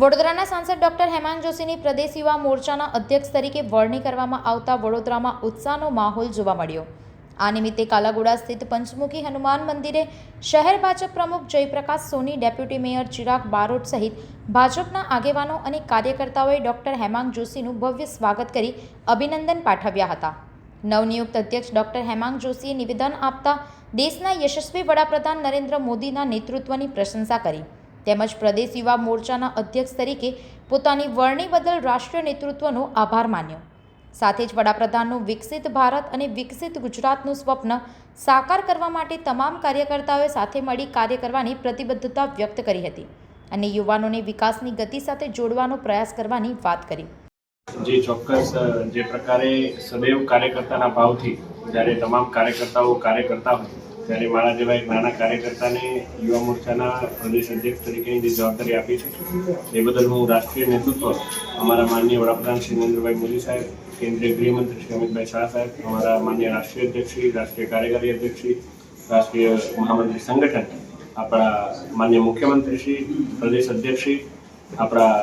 વડોદરાના સાંસદ ડોક્ટર હેમાંગ જોશીની પ્રદેશ યુવા મોરચાના અધ્યક્ષ તરીકે વરણી કરવામાં આવતા વડોદરામાં ઉત્સાહનો માહોલ જોવા મળ્યો। આ નિમિત્તે કાલાઘોડા સ્થિત પંચમુખી હનુમાન મંદિરે શહેર ભાજપ પ્રમુખ જયપ્રકાશ સોની, ડેપ્યુટી મેયર ચિરાગ બારોટ સહિત ભાજપના આગેવાનો અને કાર્યકર્તાઓએ ડોક્ટર હેમાંગ જોશીનું ભવ્ય સ્વાગત કરી અભિનંદન પાઠવ્યા હતા। નવનિયુક્ત અધ્યક્ષ ડોક્ટર હેમાંગ જોશીએ નિવેદન આપતા દેશના યશસ્વી વડાપ્રધાન નરેન્દ્ર મોદીના નેતૃત્વની પ્રશંસા કરી તેમજ પ્રદેશ યુવા મોરચાના અધ્યક્ષ તરીકે પોતાની વરણી બદલ રાષ્ટ્રીય નેતૃત્વનો આભાર માન્યો। સાથે જ વડાપ્રધાનનું વિકસિત ભારત અને વિકસિત ગુજરાતનું સ્વપ્ન સાકાર કરવા માટે તમામ કાર્યકર્તાઓએ સાથે મળી કાર્ય કરવાની પ્રતિબદ્ધતા વ્યક્ત કરી હતી અને યુવાનોને વિકાસની ગતિ સાથે જોડવાનો પ્રયાસ કરવાની વાત કરી। જે ચોક્કસ જે પ્રકારે સદૈવ કાર્યકર્તાના ભાવથી જ્યારે તમામ કાર્યકર્તાઓ કાર્ય કરતા હોય ત્યારે મારા જેવા એક નાના કાર્યકર્તાને યુવા મોરચાના પ્રદેશ અધ્યક્ષ તરીકેની જે જવાબદારી આપી છે એ બદલ હું રાષ્ટ્રીય નેતૃત્વ અમારા માનનીય વડાપ્રધાન શ્રી નરેન્દ્રભાઈ મોદી સાહેબ, કેન્દ્રીય ગૃહમંત્રી શ્રી અમિતભાઈ શાહ સાહેબ, અમારા માનનીય રાષ્ટ્રીય અધ્યક્ષ શ્રી, રાષ્ટ્રીય કાર્યકારી અધ્યક્ષ શ્રી, રાષ્ટ્રીય મહામંત્રી સંગઠન, આપણા માનનીય મુખ્યમંત્રી શ્રી, પ્રદેશ અધ્યક્ષ શ્રી, આપણા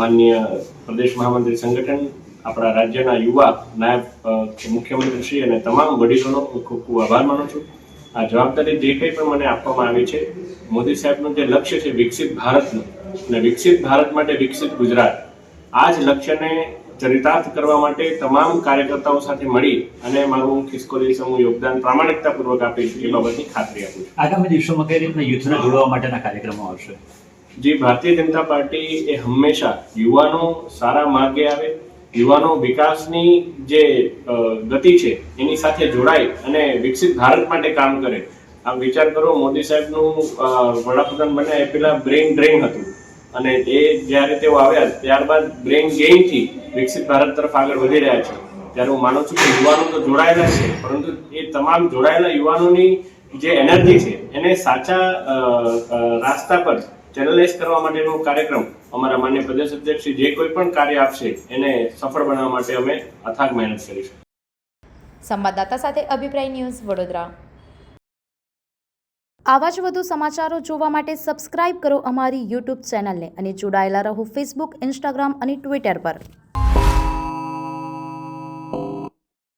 માનનીય પ્રદેશ મહામંત્રી સંગઠન, આપણા રાજ્યના યુવા નાયબ મુખ્યમંત્રી શ્રી અને તમામ વડીલોનો હું ખૂબ ખૂબ આભાર માનું છું। આ જવાબદારી જે કંઈ પણ મને આપવામાં આવી છે, મોદી સાહેબનું જે લક્ષ્ય છે વિકસિત ભારતનું અને વિકસિત ભારત માટે વિકસિત ગુજરાત, આ જ લક્ષ્યને ચરિતાર્થ કરવા માટે તમામ કાર્યકર્તાઓ સાથે મળી અને મારું ખિસકોલી સમૂહ યોગદાન પ્રામાણિકતાપૂર્વક આપીશ એ બાબતની ખાતરી આપું છું। આગામી દિવસોમાં કઈ રીતના યુથને જોડવા માટેના કાર્યક્રમો આવશે? જે ભારતીય જનતા પાર્ટી એ હંમેશા યુવાનો સારા માર્ગે આવે, યુવાનો વિકાસની જે ગતિ છે એની સાથે જોડાય અને વિકસિત ભારત માટે કામ કરે। આમ વિચાર કરો, મોદી સાહેબનું વડાપ્રધાન બન્યા એ પહેલા બ્રેઇન ડ્રેઇન હતું અને એ જ્યારે તેઓ આવ્યા ત્યારબાદ બ્રેઇન ગેઇનથી વિકસિત ભારત તરફ આગળ વધી રહ્યા છે। ત્યારે હું માનું છું કે યુવાનો તો જોડાયેલા છે, પરંતુ એ તમામ જોડાયેલા યુવાનોની જે એનર્જી છે એને સાચા રાસ્તા પર ચેનલાઇઝ કરવા માટેનો કાર્યક્રમ અમારા માન્ય પ્રદેશ અધ્યક્ષ જે કોઈ પણ કાર્ય આપશે એને સફળ બનાવવા માટે અમે અથાગ મહેનત કરીશું। સંવાદદાતા સાથે અભિપ્રાય ન્યૂઝ, વડોદરા। આવા જ વધુ સમાચારો જોવા માટે સબસ્ક્રાઇબ કરો અમારી યુટ્યુબ ચેનલને અને જોડાયેલા રહો ફેસબુક, ઇન્સ્ટાગ્રામ અને ટ્વિટર પર।